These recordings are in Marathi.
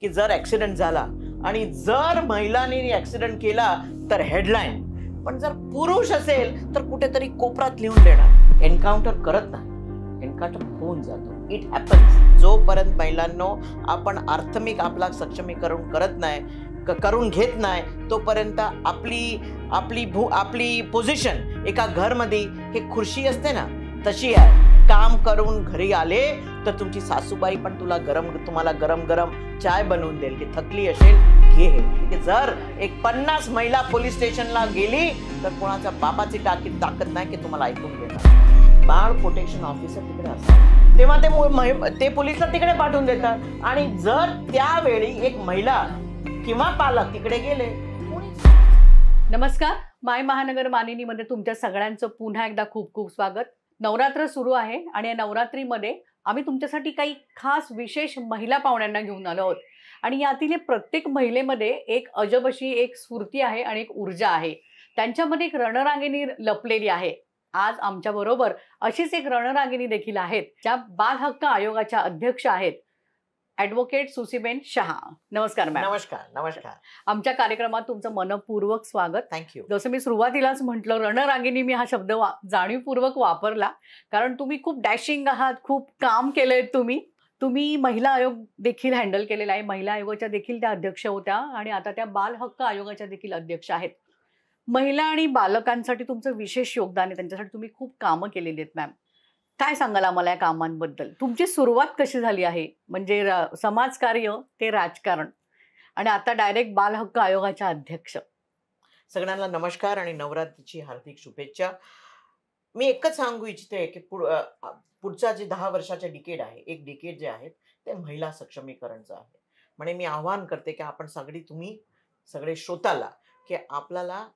की जर ऍक्सिडेंट झाला आणि जर महिलांनी ऍक्सिडेंट केला तर हेडलाईन, पण जर पुरुष असेल तर कुठेतरी कोपरात लिहून देणार. एन्काउंटर करत नाही, एन्काउंटर होऊन जातो. It happens. जोपर्यंत महिलांनो आपण आर्थमिक आपला सक्षमीकरण करत नाही, करून घेत नाही, तोपर्यंत आपली पोझिशन एका घरमध्ये हे खुर्ची असते ना तशी आहे. काम करून घरी आले तर तुमची सासूबाई पण तुम्हाला गरम गरम चाय बनवून देईल की थकली असेल घे हे. जर एक 50 महिला पोलीस स्टेशनला गेली तर कोणाच्या बापाची ताकद नाही की तुम्हाला ऐकून घेणार. बाळ प्रोटेक्शन ऑफिसर तिकडे असतात तेव्हा ते पोलिसला तिकडे पाठवून देतात. आणि जर त्यावेळी एक महिला किंवा पालक तिकडे गेले. नमस्कार, माय महानगर मानिनीमध्ये तुमच्या सगळ्यांचं पुन्हा एकदा खूप खूप स्वागत. नवरात्र सुरू आहे आणि या नवरात्रीमध्ये आम्ही तुमच्यासाठी काही खास विशेष महिला पाहुण्यांना घेऊन आलो आहोत. आणि यातील प्रत्येक महिलेमध्ये एक अजब अशी एक स्फूर्ती आहे आणि एक ऊर्जा आहे. त्यांच्यामध्ये एक रणरागिणी लपलेली आहे. आज आमच्या बरोबर अशीच एक रणरागिणी देखील आहेत, ज्या बाल हक्क आयोगाच्या अध्यक्ष आहेत, ॲडव्होकेट सुसीबेन शहा. नमस्कार मॅम. नमस्कार. नमस्कार. आमच्या कार्यक्रमात तुमचं मनपूर्वक स्वागत. थँक्यू. जसं मी सुरुवातीलाच म्हटलं, रणरागिणी मी हा शब्द जाणीवपूर्वक वापरला कारण तुम्ही खूप डॅशिंग आहात, खूप काम केलंय. तुम्ही महिला आयोग देखील हँडल केलेला आहे. महिला आयोगाच्या देखील त्या अध्यक्ष होत्या आणि आता त्या बाल हक्क आयोगाच्या देखील अध्यक्ष आहेत. महिला आणि बालकांसाठी तुमचं विशेष योगदान आहे, त्यांच्यासाठी तुम्ही खूप कामं केलेली आहेत. मॅम, काय सांगाल आम्हाला या कामांबद्दल? तुमची सुरुवात कशी झाली आहे, म्हणजे समाजकार्य ते राजकारण आणि आता डायरेक्ट बाल हक्क आयोगाच्या अध्यक्ष? सगळ्यांना नमस्कार आणि नवरात्रीची हार्दिक शुभेच्छा. मी एकच सांगू इच्छिते की पुढचा जे 10 वर्षाचा डिकेड आहे, एक डिकेड जे आहे ते महिला सक्षमीकरणचं आहे. म्हणजे मी आवाहन करते की आपण तुम्ही सगळे श्रोताला की आपल्याला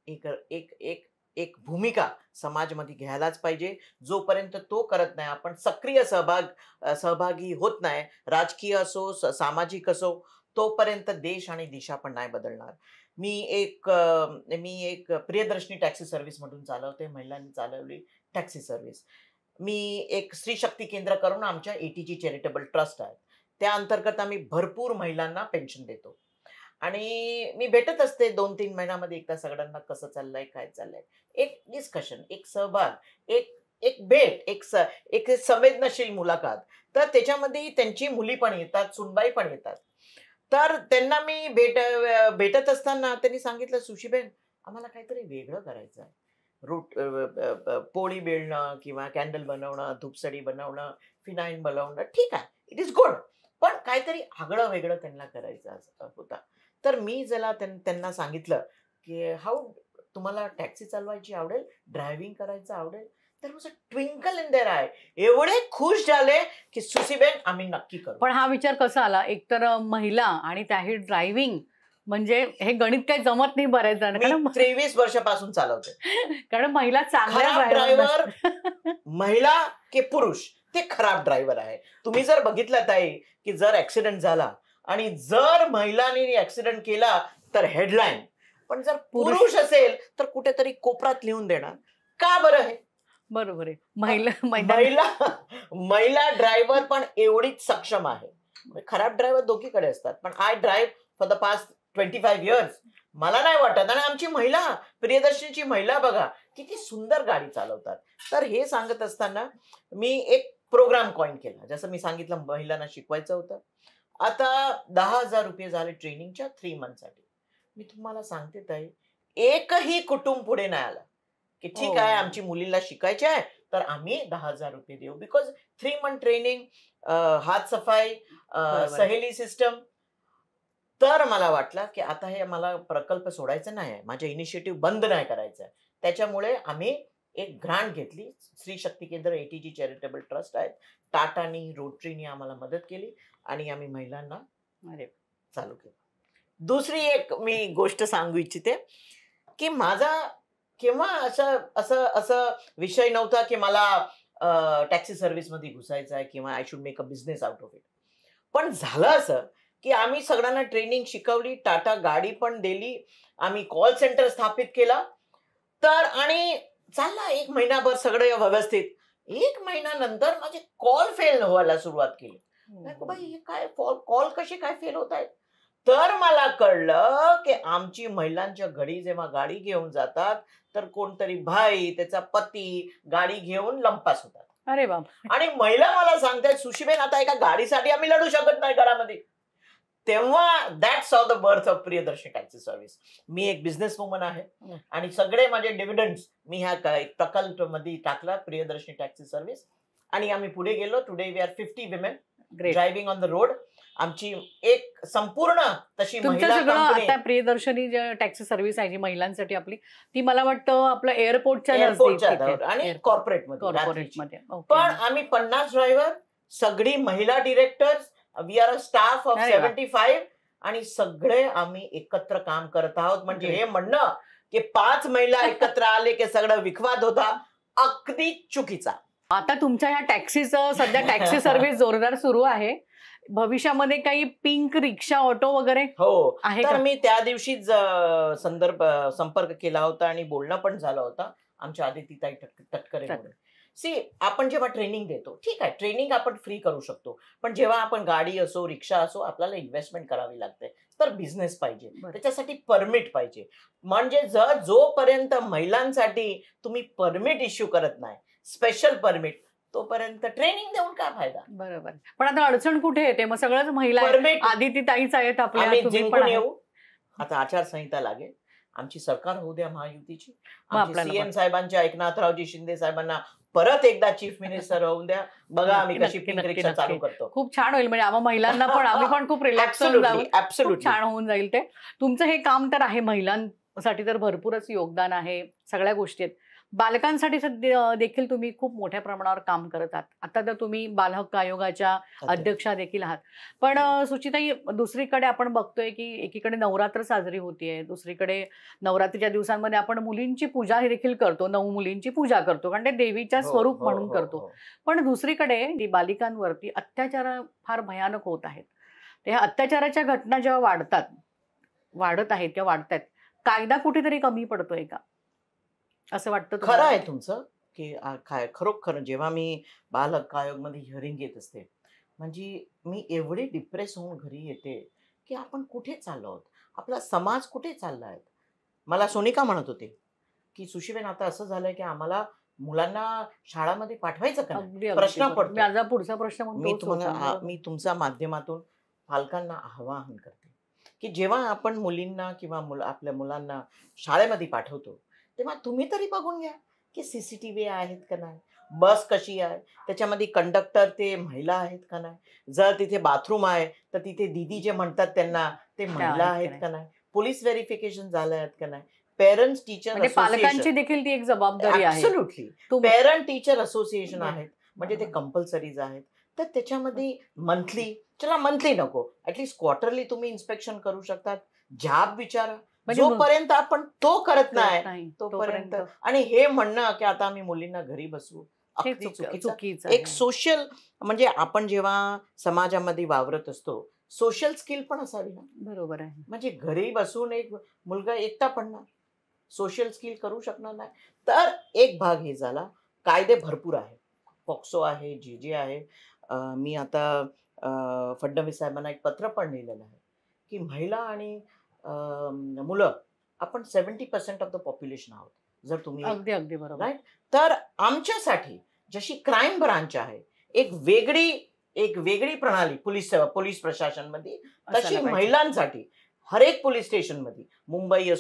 एक भूमिका समाजामध्ये घ्यायलाच पाहिजे. जोपर्यंत तो करत नाही, आपण सक्रिय सहभागी होत नाही, राजकीय असो सामाजिक असो, तोपर्यंत देश आणि दिशा पण नाही बदलणार. मी एक प्रियदर्शनी टॅक्सी सर्व्हिस मधून चालवते, महिलांनी चालवली टॅक्सी सर्व्हिस. मी एक स्त्री शक्ती केंद्र करून आमच्या ATG चॅरिटेबल ट्रस्ट आहे, त्या अंतर्गत आम्ही भरपूर महिलांना पेन्शन देतो. आणि मी भेटत असते 2-3 महिन्यामध्ये एकदा सगळ्यांना कसं चाललंय, काय चाललंय, एक डिस्कशन, एक सहभाग, एक भेट, एक संवेदनशील मुलाखत. तर त्याच्यामध्ये त्यांची मुली पण येतात, सुनबाई पण येतात. तर त्यांना मी भेटत असताना त्यांनी सांगितलं, सुशीबेन आम्हाला काहीतरी वेगळं करायचं आहे. पोळी बेळणं किंवा कॅन्डल बनवणं, धूपसडी बनवणं, फिनाईन बनवणं, ठीक आहे, इट इज गुड, पण काहीतरी आगळं वेगळं त्यांना करायचं होता. तर मी जरा त्यांना सांगितलं की तुम्हाला टॅक्सी चालवायची आवडेल, ड्रायव्हिंग करायचं आवडेल? तर ट्विंकल इन देअर आय एवढे खुश झाले की सुसीबेन आम्ही नक्की करू. पण हा विचार कसा आला? एकतर महिला आणि त्याही ड्रायव्हिंग, म्हणजे हे गणित काही जमत नाही बऱ्याच जण. 23 वर्षापासून चालवते. कारण महिला चांगल्या ड्रायव्हर, महिला की पुरुष ते खराब ड्रायव्हर आहे. तुम्ही जर बघितलं ताई की जर ऍक्सिडेंट झाला आणि जर महिलांनी ऍक्सिडेंट केला तर हेडलाईन, पण जर पुरुष असेल तर कुठेतरी कोपरात लिहून देणार. का बरं? हे बरोबर आहे. महिला ड्रायव्हर पण एवढीच सक्षम आहे. खराब ड्रायव्हर दोघीकडे असतात, पण I drive for the past 25 years. मला नाही वाटत. आणि आमची महिला, प्रियदर्शनीची महिला बघा किती सुंदर गाडी चालवतात. तर हे सांगत असताना मी एक प्रोग्राम कॉइन केला. जसं मी सांगितलं, महिलांना शिकवायचं होतं. आता 10,000 रुपये झाले ट्रेनिंगच्या 3 मंथसाठी. मी तुम्हाला सांगते ताई, एकही कुटुंब पुढे नाही आला की ठीक आहे आमची मुलीला शिकायचे आहे तर आम्ही 10,000 रुपये देऊ. बिकॉज 3 मंथ ट्रेनिंग, हात सफाई, सहेली सिस्टम. तर मला वाटलं की आता हे मला प्रकल्प सोडायचा नाही आहे, माझ्या इनिशिएटिव्ह बंद नाही करायचं आहे. त्याच्यामुळे आम्ही एक ग्रांट घेतली. स्त्री शक्ती केंद्र ATG चॅरिटेबल ट्रस्ट आहेत, टाटानी, रोटरीनी आम्हाला मदत केली आणि आम्ही महिलांना चालू केलं. दुसरी एक मी गोष्ट सांगू इच्छिते की माझा केव्हा असं विषय नव्हता की मला टॅक्सी सर्व्हिस मध्ये घुसायचा आहे किंवा I should make a business out of it. पण झालं असं की आम्ही सगळ्यांना ट्रेनिंग शिकवली, टाटा गाडी पण दिली, आम्ही कॉल सेंटर स्थापित केला. तर आणि चालला 1 महिनाभर सगळं व्यवस्थित. 1 महिन्यानंतर माझे कॉल फेल व्हायला सुरुवात केली. बाई हे काय कॉल कसे काय फेल होत आहेत? तर मला कळलं की आमची महिलांच्या घरी जेव्हा गाडी घेऊन जातात तर कोणतरी भाई त्याचा पती गाडी घेऊन लंपास होतात. अरे बाप. आणि महिला मला सांगतात, सुशीबेन आता एका गाडीसाठी आम्ही लढू शकत नाही घरामध्ये. तेव्हा that's of the birth of Priyadarshini taxi service. मी एक बिझनेस वुमन आहे आणि सगळे माझे डिव्हिडंड्स मी ह्या एक प्रकल्प मध्ये टाकला, प्रियदर्शनी टॅक्सी सर्व्हिस. आणि आम्ही पुढे गेलो. Today we are 50 women driving on the road. आमची एक संपूर्ण तशी तुमचं महिला सगळं कंपनी आता प्रियदर्शनी जे टॅक्सी सर्व्हिस आहे जी महिलांसाठी आपली, ती मला वाटतं आपलं एअरपोर्टच्या एअरपोर्टच्या आणि कॉर्पोरेट कॉर्पोरेट मध्ये. मध्ये. पण आम्ही 50 ड्रायव्हर, सगळी महिला directors, we are a staff of अरे वा. 75 आणि सगळे आम्ही एकत्र काम करत आहोत. म्हणजे हे म्हणणं की 5 महिला एकत्र आले की सगळं विखवाद होता, अगदी चुकीचा. आता तुमच्या ह्या टॅक्सीचं सध्या टॅक्सी सर्व्हिस जोरदार सुरू आहे. भविष्यामध्ये काही पिंक रिक्षा ऑटो वगैरे हो, आहे तर का? मी त्या दिवशीच संपर्क केला होता आणि बोलणं पण झालं होतं आमच्या आदितीताई तटकरे म्हणून. सी, आपण जेव्हा ट्रेनिंग देतो, ठीक आहे, ट्रेनिंग आपण फ्री करू शकतो, पण जेव्हा आपण गाडी असो, रिक्षा असो, आपल्याला इन्व्हेस्टमेंट करावी लागते. तर बिझनेस पाहिजे, त्याच्यासाठी परमिट पाहिजे. म्हणजे जोपर्यंत महिलांसाठी तुम्ही परमिट इश्यू करत नाही, स्पेशल परमिट, तोपर्यंत ट्रेनिंग देऊन काय फायदा. बरोबर. पण आता अडचण कुठे येते मग? सगळ्याच महिला परमिट आदिती ताईच आहेत आपल्या, आम्ही तुम्ही पण जिंकून आहे. येऊ. आता आचारसंहिता लागेल, आमची सरकार होऊ द्या महायुतीची. आपल्याला सीएम साहेबांच्या, एकनाथरावजी शिंदे साहेबांना परत एकदा चीफ मिनिस्टर होऊन द्या. बघा आम्ही कशी नक्की, पिंक नक्की, रिक्षा चालू नक्की. करतो. खूप छान होईल. म्हणजे आम्हा महिलांना पण आम्ही पण खूप रिलॅक्स होऊन जाऊ. खूप ऍब्सोल्युटली छान होऊन जाईल ते. तुमचं हे काम तर आहे, महिलांसाठी तर भरपूरच योगदान आहे, सगळ्या गोष्टी आहेत. बालकांसाठी देखील तुम्ही खूप मोठ्या प्रमाणावर काम करत आहात. आता तर तुम्ही बाल हक्क आयोगाच्या अध्यक्षा देखील आहात. पण सुचिताई, दुसरीकडे आपण बघतोय की एकीकडे नवरात्र साजरी होतीये, दुसरीकडे नवरात्रीच्या दिवसांमध्ये आपण मुलींची पूजा हे देखील करतो, 9 मुलींची पूजा करतो, कारण ते देवीच्या स्वरूप म्हणून करतो. पण दुसरीकडे बालिकांवरती अत्याचार फार भयानक होत आहेत. ह्या अत्याचाराच्या घटना जेव्हा वाढत आहेत किंवा वाढतायत, कायदा कुठेतरी कमी पडतोय का, असं वाटतं? खरं आहे तुमचं की खरोखर जेव्हा मी बाल हक्क आयोग मध्ये हिअरिंग घेत असते, म्हणजे मी एवढी डिप्रेस होऊन घरी येते की आपण कुठे चाललो आहोत, आपला समाज कुठे चालला आहे. मला सोनिका म्हणत होते की सुशीबेन आता असं झालंय की आम्हाला मुलांना शाळामध्ये पाठवायचं का नाही? प्रश्न पडतो. माझा पुढचा प्रश्न मी तुमच्या माध्यमातून पालकांना आवाहन करते की जेव्हा आपण मुलींना किंवा आपल्या मुलांना शाळेमध्ये पाठवतो, तेव्हा तुम्ही तरी बघून घ्या की सीसीटीव्ही आहेत का नाही, बस कशी आहे, त्याच्यामध्ये कंडक्टर ते महिला आहेत का नाही, जर तिथे बाथरूम आहे तर तिथे दीदी जे म्हणतात त्यांना ते महिला आहेत का नाही, पोलीस व्हेरिफिकेशन झालं आहेत का नाही, पेरेंट्स टीचर पालकांची देखील ती एक जबाबदारी आहे. ऍब्सोल्युटली. पेरेंट टीचर असोसिएशन आहेत, म्हणजे ते कंपल्सरीज आहेत. तर त्याच्यामध्ये मंथली नको, ऍटलीस्ट क्वार्टरली तुम्ही इन्स्पेक्शन करू शकतात. जाब विचारा. जोपर्यंत आपण तो करत नाही तोपर्यंत. आणि हे म्हणणं की आता आम्ही मुलींना घरी बसवू, अगदी चुकीचं. एक सोशल, म्हणजे आपण जेव्हा समाजामध्ये वावरत असतो, सोशल स्किल पण असावी ना. बरोबर आहे. म्हणजे घरी बसून एक मुलगा एकटा पडणार, सोशल स्किल करू शकणार नाही. तर एक भाग हे झाला. कायदे भरपूर आहे, पॉक्सो आहे, जे आहे. मी आता फडणवीस साहेबांना एक पत्र पण लिहिलेलं आहे की महिला आणि मुलं आपण 70% ऑफ द पॉप्युलेशन आहोत. जर तुम्ही अगदी बरोबर, राईट. तर आमच्यासाठी जशी क्राईम ब्रांच आहे, एक वेगळी प्रणाली पोलीस प्रशासन मध्ये, तशी महिलांसाठी हर एक पोलीस स्टेशन मध्ये, मुंबई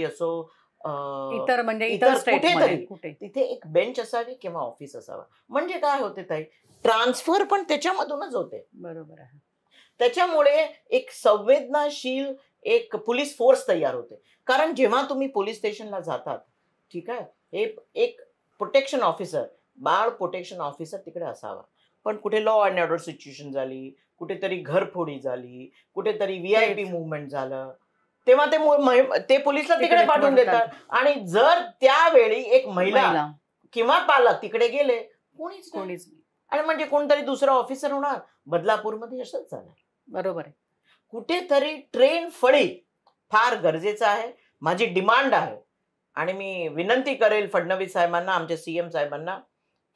असो इतर कुठेतरी तिथे एक बेंच असावी किंवा ऑफिस असावा. म्हणजे काय होते ताई, ट्रान्सफर पण त्याच्यामधूनच होते. बरोबर आहे. त्याच्यामुळे एक संवेदनाशील एक पोलीस फोर्स तयार होते. कारण जेव्हा तुम्ही पोलीस स्टेशनला जातात, ठीक आहे, एक प्रोटेक्शन ऑफिसर, बाळ प्रोटेक्शन ऑफिसर तिकडे असावा. पण कुठे लॉ अँड ऑर्डर सिच्युएशन झाली, कुठेतरी घरफोडी झाली, कुठेतरी व्हीआयपी मुवमेंट झालं, तेव्हा ते पोलिसला तिकडे पाठवून देतात. आणि जर त्यावेळी एक महिला किंवा पालक तिकडे गेले, कोणीच नाही. आणि म्हणजे कोणतरी दुसरा ऑफिसर होणार. बदलापूरमध्ये असंच झालं. बरोबर आहे. कुठेतरी ट्रेन फळी फार गरजेचं आहे. माझी डिमांड आहे आणि मी विनंती करेल फडणवीस साहेबांना, आमच्या सीएम साहेबांना,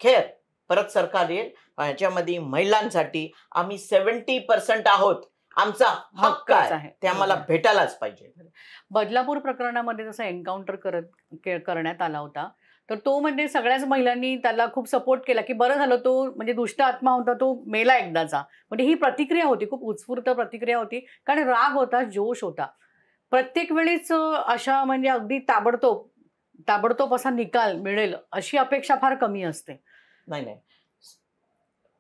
खेर परत सरकार येईल, ह्याच्यामध्ये महिलांसाठी आम्ही 70% आहोत आमचा हक्क हक्कच आहे, ते आम्हाला बरोबर. भेटायलाच पाहिजे. बदलापूर प्रकरणामध्ये जसा एन्काउंटर करण्यात आला होता, तर तो म्हणजे सगळ्याच महिलांनी त्याला खूप सपोर्ट केला, की बरं झालं तो म्हणजे दुष्ट आत्मा होता तो मेला एकदाचा. म्हणजे ही प्रतिक्रिया होती, खूप उत्स्फूर्त प्रतिक्रिया होती. कारण राग होता, जोश होता. प्रत्येक वेळीच अशा म्हणजे अगदी ताबडतोब ताबडतोब असा निकाल मिळेल अशी अपेक्षा फार कमी असते. नाही नाही,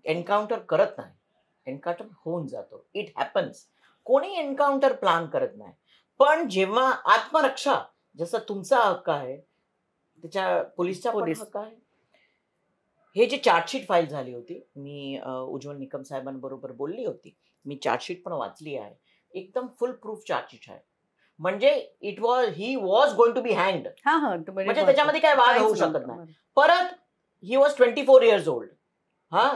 एन्काउंटर करत नाही, एन्काउंटर होऊन जातो. It happens. कोणी एन्काउंटर प्लॅन करत नाही. पण जेव्हा आत्मरक्षा, जसं तुमचा हक्क आहे, त्याच्या पोलिसचा पण पोलीस हक्क आहे. हे जे चार्जशीट फाईल झाली होती, मी उज्ज्वल निकम साहेबांबरोबर बोलली होती. मी चार्जशीट पण वाचली आहे. एकदम फुल प्रूफ चार्जशीट आहे. म्हणजे he was going to be हँग्ड. हां, हां. म्हणजे म्हणजे त्याच्यामध्ये काय वाद होऊ काहीच शकत नव्हतं. नाही. बरं. परत ही वॉज 24 इयर्स ओल्ड. हा,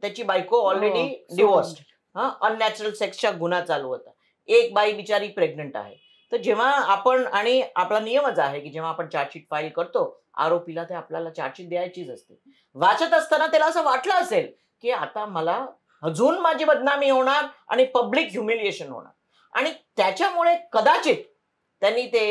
त्याची बायको ऑलरेडी हो, डिवोर्स्ड. अननॅचरल सेक्सचा गुन्हा चालू होता. एक बाई बिचारी प्रेग्नंट आहे. तर जेव्हा आपण, आणि आपला नियमच आहे की जेव्हा आपण चार्जशीट फाईल करतो, आरोपीला ते आपल्याला चार्जशीट द्यायचीच असते. वाचत असताना त्याला असं वाटलं असेल की आता मला अजून माझी बदनामी होणार आणि पब्लिक ह्युमिलिएशन होणार, आणि त्याच्यामुळे कदाचित त्यांनी ते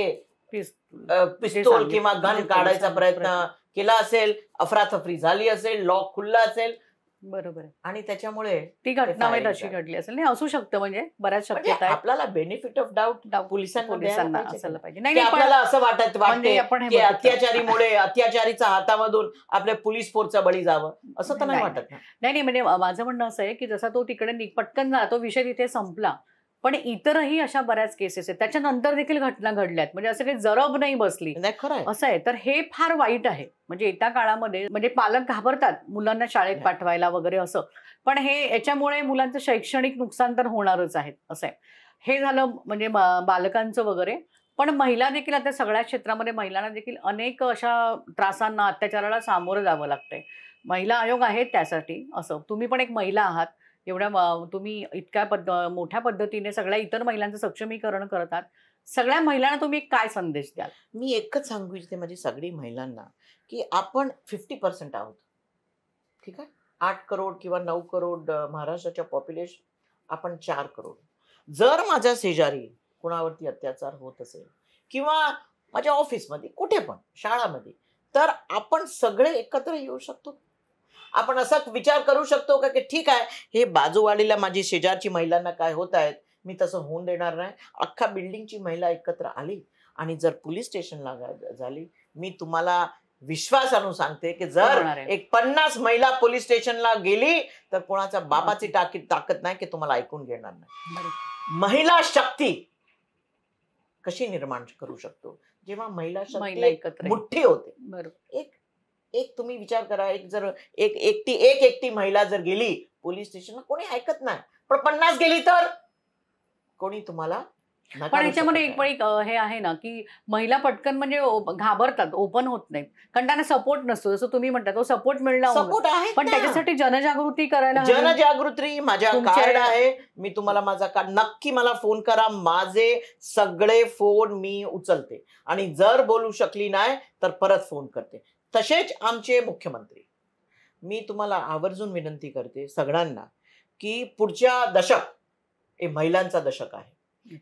पिस्तूल किंवा गन काढायचा प्रयत्न केला असेल, अफरातफरी झाली असेल, लॉक खुलला असेल, बरोबर आहे. आणि त्याच्यामुळे ती घटना firing तशी झालं. घडली असेल. नाही असू शकतं म्हणजे बऱ्याच म्हणजे शक्यता आहेत. आपल्याला बेनिफिट ऑफ डाऊट पोलिसांना द्यायला पाहिजे असायला का? पाहिजे. नाही, की नाही पण आपल्याला असं वाटते म्हणजे आपण हे की बघितलं. अत्याचारीमुळे, अत्याचारीच्या हातामधून आपल्या पोलीस फोर्सचा बळी जावं, असं तर नाही नाही, वाटत ना. नाही म्हणजे माझं म्हणणं असं आहे, की जसा तो तिकडे पटकन झाला तो विषय तिथे संपला. पण इतरही अशा बऱ्याच केसेस आहेत. त्याच्यानंतर देखील घटना घडल्यात. म्हणजे असं काही जरब नाही बसली. नाही, खरं आहे. असं आहे. तर हे फार वाईट आहे. म्हणजे येत्या काळामध्ये म्हणजे पालक घाबरतात मुलांना शाळेत नाही. पाठवायला वगैरे असं. पण हे याच्यामुळे मुलांचं शैक्षणिक नुकसान तर होणारच आहे. असं आहे. हे झालं म्हणजे बालकांचं वगैरे. पण महिला देखील आता सगळ्या क्षेत्रामध्ये महिलांना देखील अनेक अशा त्रासांना, अत्याचाराला सामोरं जावं लागतंय. महिला आयोग आहे त्यासाठी असं. तुम्ही पण एक महिला आहात. एवढ्या तुम्ही इतक्या मोठ्या पद्धतीने सगळ्या इतर महिलांचं सक्षमीकरण करतात. सगळ्या महिलांना तुम्ही काय संदेश द्याल? मी एकच सांगू इच्छिते माझी सगळी महिलांना, की आपण 50% आहोत. ठीक आहे. 8 करोड किंवा 9 करोड महाराष्ट्राच्या पॉप्युलेशन, आपण 4 करोड. जर माझ्या शेजारी कुणावरती अत्याचार होत असेल किंवा माझ्या ऑफिसमध्ये कुठे पण शाळामध्ये, तर आपण सगळे एकत्र येऊ शकतो. आपण असा विचार करू शकतो का की ठीक आहे, हे बाजूवाडीला माझी शेजारची महिलांना काय होत आहेत, मी तसं होऊन देणार नाही. अख्खा बिल्डिंगची महिला एकत्र आली आणि जर पोलीस स्टेशनला झाली, मी तुम्हाला विश्वास आणून सांगते की जर होणार आहे. एक 50 महिला पोलीस स्टेशनला गेली तर कोणाच्या बापाची ताकद नाही की तुम्हाला ऐकून घेणार नाही. बरोबर. महिला शक्ती कशी निर्माण करू शकतो, जेव्हा महिला शक्ती महिला एक एकत्र येईल. मुठ्ठी होते. बरोबर. एक एक तुम्ही विचार करा, एकटी महिला जर गेली पोलीस स्टेशनला, कोणी ऐकत नाही. पण 50 गेली तर कोणी तुम्हाला पण नकारू ह्याच्यामध्ये शकत एक नाही. पण हे आहे ना, की महिला पटकन म्हणजे घाबरतात, ओपन होत नाहीत. कारण त्यांना सपोर्ट नसतो. जसं तुम्ही म्हणता तो सपोर्ट मिळणं अवघड. सपोर्ट आहे पण ना. त्याच्यासाठी जनजागृती करायला हवी. जनजागृती, माझ्या तुमचे- कार्ड आहे, मी तुम्हाला माझा कार्ड, नक्की मला फोन करा. माझे सगळे फोन मी उचलते, आणि जर बोलू शकली नाही तर परत फोन करते. तसेच आमचे मुख्यमंत्री, मी तुम्हाला आवर्जून विनंती करते सगळ्यांना की पुढच्या दशक हे महिलांचा दशक आहे.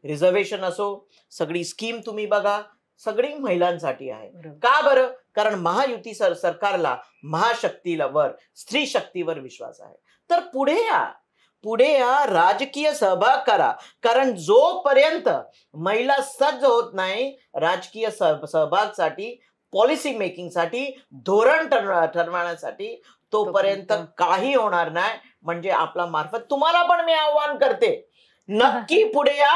रिझर्वेशन असो, सगळी स्कीम तुम्ही बघा, सगळी महिलांसाठी आहे. बरोबर. का बरं? कारण महायुती सरकारला महाशक्तीवर, स्त्री शक्तीवर विश्वास आहे. तर पुढे या, राजकीय सहभाग करा. कारण जोपर्यंत महिला सज्ज होत नाही राजकीय सहभागासाठी, पॉलिसी मेकिंगसाठी, धोरण ठरवण्यासाठी, तोपर्यंत काही होणार नाही. म्हणजे आपला मार्फत तुम्हाला पण मी आव्हान करते, नक्की पुढे या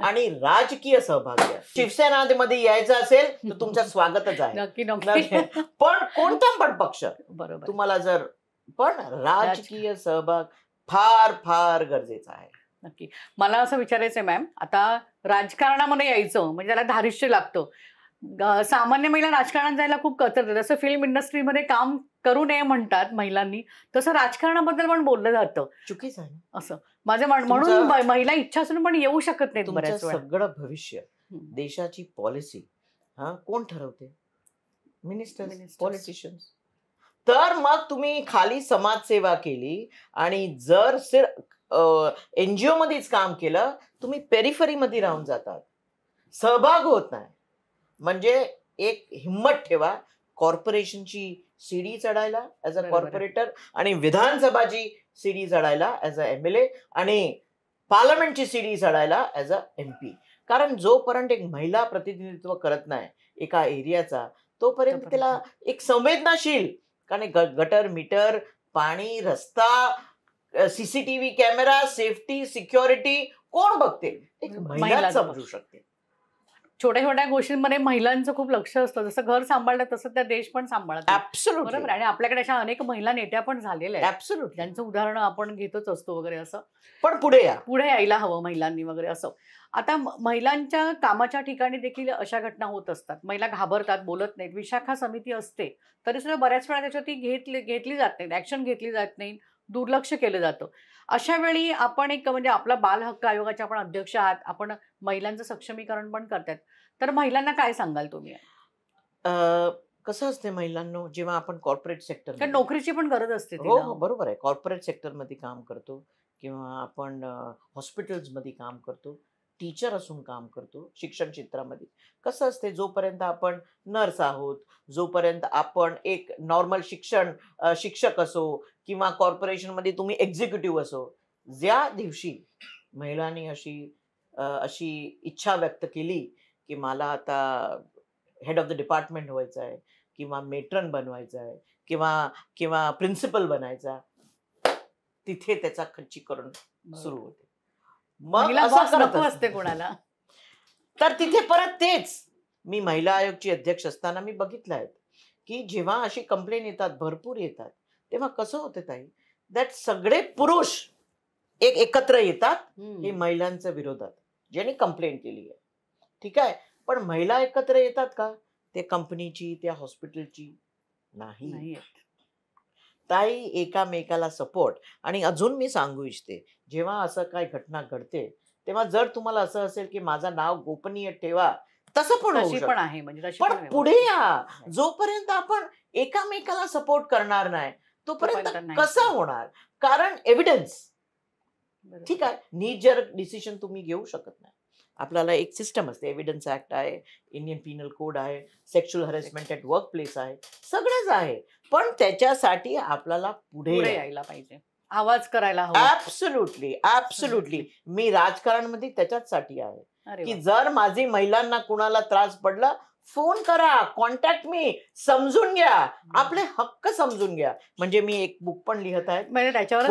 आणि राजकीय सहभाग घ्या. शिवसेनेमध्ये यायचं असेल तर तुमचं स्वागतच आहे. नक्की नक्की. पण कोणता पण पक्ष बरोबर. तुम्हाला जर, पण राजकीय सहभाग फार फार गरजेचा आहे. नक्की. मला असं विचारायचंय मॅम, आता राजकारणामध्ये यायचं म्हणजे त्याला धारिष्य लागतं. सामान्य महिला राजकारणात जायला खूप कचरतात. जसं फिल्म इंडस्ट्रीमध्ये काम करू नये म्हणतात महिलांनी, तसं राजकारणाबद्दल पण बोललं जातं. चुकीचं आहे ना. असं माझं म्हणून महिला इच्छा असून पण येऊ शकत नाहीत तुमचं बऱ्याच वेळा. सगळं भविष्य, देशाची पॉलिसी कोण ठरवते? Ministers, politicians. तर मग तुम्ही खाली समाजसेवा केली आणि जर एनजीओ मध्येच काम केलं, तुम्ही पेरिफरीमध्ये राहून जातात, सहभाग होत नाही. म्हणजे एक हिम्मत ठेवा, कॉर्पोरेशनची सीडी चढायला ऍज अ बरोबर आहे. कॉर्पोरेटर आणि विधानसभाची सीडी चढायला ऍज अ MLA आणि पार्लमेंटची सीडी चढायला ऍज अ MP. कारण जोपर्यंत एक महिला प्रतिनिधित्व करत नाही एका एरियाचा, तोपर्यंत त्याला एक संवेदनाशील, कारण गटर मीटर, पाणी, रस्ता, CCTV कॅमेरा, सेफ्टी, सिक्युरिटी कोण बघते? एक महिलाच महिलाच समजू शकते. छोट्या छोट्या गोष्टींमध्ये महिलांचं खूप लक्ष असतं. जसं घर सांभाळतात तसं त्या देश पण सांभाळतात. ऍब्सोल्युटली, बरोबर. आणि आपल्याकडे अशा अनेक महिला नेत्या पण झालेल्या आहेत, ऍब्सोल्युटली. ज्यांचं उदाहरण आपण घेतच असतो वगैरे. असं पण पुढे या. पुढे यायला हवं महिलांनी वगैरे. असं आता महिलांच्या कामाच्या ठिकाणी देखील अशा घटना होत असतात. महिला घाबरतात, बोलत नाहीत. विशाखा समिती असते तरी सुद्धा बऱ्याच वेळा त्याच्यावरती घेतली जात नाही, ऍक्शन घेतली जात नाही, दुर्लक्ष केलं जातं. अशा वेळी आपण एक म्हणजे आपला बाल हक्क आयोगाच्या आपण अध्यक्ष आहात, आपण महिलांचं सक्षमीकरण पण करतात, तर महिलांना काय सांगाल तुम्ही? कसं असते महिलांना, जेव्हा आपण कॉर्पोरेट सेक्टर, कारण नोकरीची पण गरज असते हो तिला. हो बरोबर आहे, कॉर्पोरेट सेक्टरमध्ये काम करतो किंवा आपण हॉस्पिटल्समध्ये काम करतो, टीचर असून काम करतो, शिक्षण क्षेत्रामध्ये कसं असते, जोपर्यंत आपण नर्स आहोत, जोपर्यंत आपण एक नॉर्मल शिक्षक असो किंवा कॉर्पोरेशनमध्ये तुम्ही एक्झिक्युटिव्ह असो, ज्या दिवशी महिलांनी अशी इच्छा व्यक्त केली की मला आता हेड ऑफ द डिपार्टमेंट व्हायचं आहे किंवा मेट्रन बनवायचं आहे किंवा किंवा प्रिन्सिपल बनायचा, तिथे त्याचा खच्चीकरण सुरू होते. मग महिला असं boss करत नको असते. असते कोणाला. तर तिथे परत तेच, मी महिला आयोगची अध्यक्ष असताना मी बघितलं आहे की जेव्हा अशी कंप्लेन येतात, भरपूर येतात, तेव्हा कसं होतं ताई, दॅट सगळे पुरुष एकत्र येतात हे महिलांच्या विरोधात, ज्यांनी कंप्लेंट केली आहे. ठीक आहे, पण महिला एकत्र येतात का त्या कंपनीची, त्या हॉस्पिटलची? नाही. नाही. ताई एकामेकाला सपोर्ट. आणि अजून मी सांगू इच्छिते, जेव्हा असं काही घटना घडते तेव्हा जर तुम्हाला असं असेल की माझं नाव गोपनीय ठेवा, तसं पण होऊ तशी शकतं. पण आहे, म्हणजे तशी पण पण पुढे या, जोपर्यंत आपण एकामेकाला सपोर्ट करणार नाही तोपर्यंत तोपर्यंत नाही. कसं होणार? कारण एव्हिडन्स, बरोबर. ठीक आहे, नीट जर डिसिजन तुम्ही घेऊ शकत नाही. आपल्याला एक सिस्टम असते, एव्हिडन्स ऍक्ट आहे, इंडियन पिनल कोड आहे, sexual harassment at work place आहे, सगळंच आहे. पण त्याच्यासाठी आपल्याला पुढे यायला पाहिजे, आवाज करायला हवा. Absolutely, absolutely. मी राजकारणामध्ये त्याच्याचसाठी आहे अरे की वा. जर माझी महिलांना कुणाला त्रास पडला, फोन करा, कॉन्टॅक्ट मी, समजून घ्या, आपले हक्क समजून घ्या. म्हणजे मी एक बुक पण लिहत आहे, म्हणजे त्याच्यावर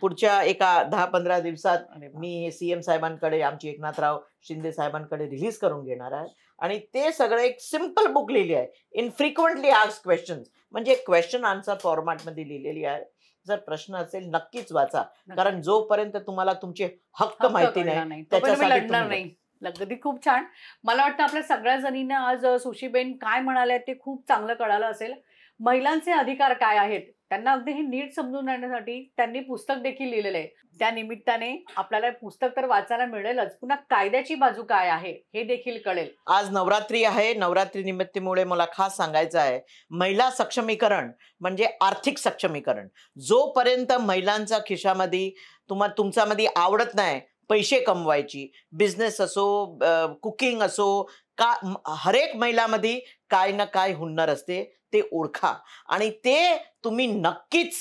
पुढच्या एका 10-15 दिवसात अरे वा. मी CM साहेबांकडे, आमची एकनाथराव शिंदे साहेबांकडे रिलीज करून घेणार आहे. आणि ते सगळं एक सिम्पल बुक लिहिली आहे, इन फ्रिक्वेंटली आस्क्ड क्वेश्चन्स, म्हणजे क्वेश्चन आन्सर फॉर्मॅटमध्ये लिहिलेली आहे. जर प्रश्न असेल नक्कीच वाचा, कारण जोपर्यंत तुम्हाला तुमचे हक्क माहिती नाही त्याच्यासाठी लढणार तुम्ही नाही. अगदी खूप छान. मला वाटतं आपल्या सगळ्या जणींना आज सुशीबेन काय म्हणाल्या ते खूप चांगलं कळालं असेल. महिलांचे अधिकार काय आहेत त्यांना अगदी हे नीट समजून घेण्यासाठी त्यांनी पुस्तक देखील लिहिलेलं आहे. त्या निमित्ताने आपल्याला पुस्तक तर वाचायला मिळेलच, पुन्हा कायद्याची बाजू काय आहे हे देखील कळेल. आज नवरात्री आहे, नवरात्री निमित्तामुळे मला खास सांगायचं आहे, महिला सक्षमीकरण म्हणजे आर्थिक सक्षमीकरण. जोपर्यंत महिलांच्या खिशामध्ये तुमच्यामध्ये आवडत नाही पैसे कमवायची, बिझनेस असो, कुकिंग असो, हरेक महिलामध्ये काय ना काय हुन्नर असते, ते ओळखा आणि ते तुम्ही नक्कीच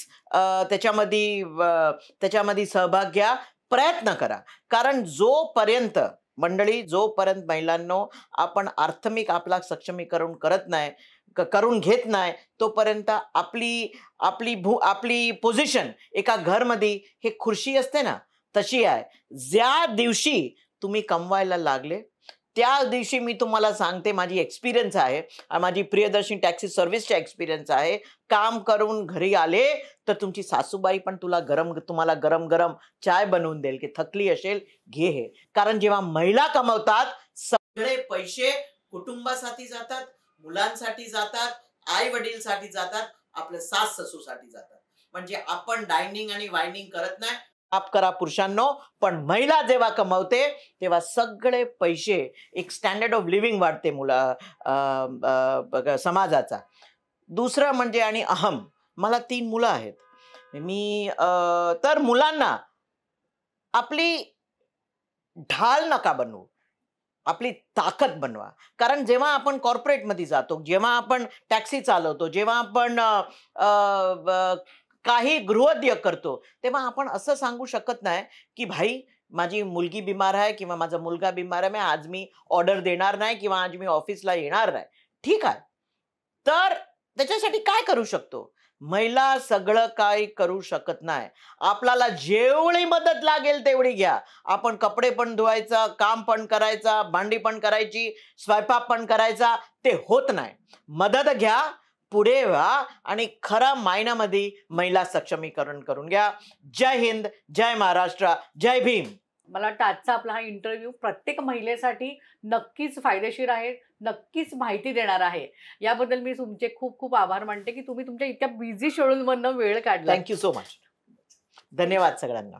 त्याच्यामध्ये सहभाग घ्या, प्रयत्न करा. कारण जोपर्यंत जोपर्यंत महिलांनो आपण आर्थिक आपला सक्षमीकरण करून घेत नाही, तोपर्यंत आपली पोझिशन एका घरमध्ये हे खुर्ची असते ना, तशी आहे. ज्या दिवशी तुम्ही कमवायला लागले त्या दिवशी मी तुम्हाला सांगते, माझी एक्सपिरियन्स आहे, माझी प्रियदर्शनी टॅक्सी सर्व्हिसचा एक्सपिरियन्स आहे, काम करून घरी आले तर तुमची सासूबाई पण तुम्हाला गरम गरम चाय बनवून देईल की थकली असेल, घे हे. कारण जेव्हा महिला कमवतात सगळे पैसे कुटुंबासाठी जातात, मुलांसाठी जातात, आई वडीलसाठी जातात, आपल्या सास ससूसाठी जातात. म्हणजे आपण डायनिंग आणि वायनिंग करत नाही, आप करा पुरुषांनो, पण महिला जेव्हा कमवते तेव्हा सगळे पैसे, एक स्टँडर्ड ऑफ लिव्हिंग वाढते समाजाचा. दुसरं म्हणजे आणि मला 3 मुलं आहेत. तर मुलांना आपली ढाल नका बनवू, आपली ताकद बनवा. कारण जेव्हा आपण कॉर्पोरेटमध्ये जातो, जेव्हा आपण टॅक्सी चालवतो, जेव्हा आपण काही गृहोद्योग करतो, तेव्हा आपण असं सांगू शकत नाही की भाई माझी मुलगी बिमार आहे किंवा माझा मुलगा बिमार आहे, आज मी ऑर्डर देणार नाही किंवा आज मी ऑफिसला येणार नाही. ठीक आहे. तर त्याच्यासाठी काय करू शकतो? महिला सगळं काही करू शकत नाही. आपल्याला जेवढी मदत लागेल तेवढी घ्या. आपण कपडे पण धुवायचा, काम पण करायचा, भांडी पण करायची, स्वयंपाक पण करायचा. ते होत नाही. मदत घ्या, पुढे व्हा आणि खऱ्या मायन्यामध्ये महिला सक्षमीकरण करून घ्या. जय हिंद, जय महाराष्ट्र, जय भीम. मला वाटतं आजचा आपला हा इंटरव्ह्यू प्रत्येक महिलेसाठी नक्कीच फायदेशीर आहे, नक्कीच माहिती देणार आहे. याबद्दल मी तुमचे खूप खूप आभार मानते की तुम्ही तुमच्या इतक्या बिझी शेड्यूलमधनं वेळ काढला. Thank you so much. धन्यवाद सगळ्यांना.